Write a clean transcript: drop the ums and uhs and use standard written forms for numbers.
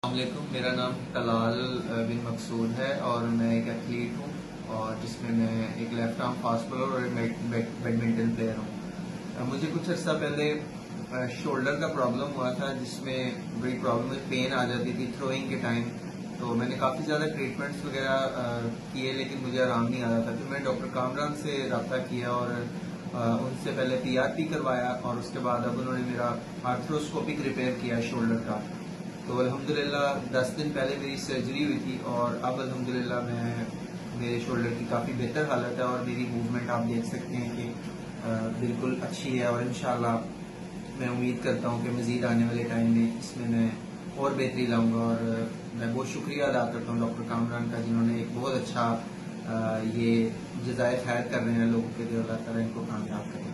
السلام علیکم، میرا نام طلال بن مقصود ہے اور میں ایک ایتھلیٹ ہوں اور جس میں ایک لیفٹ آرم فاسٹ بالر اور بیڈمنٹن پلیئر ہوں۔ مجھے کچھ عرصہ پہلے شولڈر کا پرابلم ہوا تھا جس میں بڑی پرابلم پین آ جاتی تھی تھروئنگ کے ٹائم، تو میں نے کافی زیادہ ٹریٹمنٹس وغیرہ کیے لیکن مجھے آرام نہیں آ رہا تھا۔ پھر میں ڈاکٹر کامران سے رابطہ کیا اور ان سے پہلے PRP کروایا اور اس کے بعد اب انہوں نے میرا آرتھروسکوپک ریپیئر کیا شولڈر کا، تو الحمدللہ 10 دن پہلے میری سرجری ہوئی تھی اور اب الحمدللہ میرے شولڈر کی کافی بہتر حالت ہے اور میری موومنٹ آپ دیکھ سکتے ہیں کہ بالکل اچھی ہے، اور انشاءاللہ میں امید کرتا ہوں کہ مزید آنے والے ٹائم میں اس میں اور بہتری لاؤں گا۔ اور میں بہت شکریہ ادا کرتا ہوں ڈاکٹر کامران کا، جنہوں نے ایک بہت اچھا یہ جزائے خیر کر رہے ہیں لوگوں کے لیے، اللہ تعالیٰ ان کو کامیاب کرے۔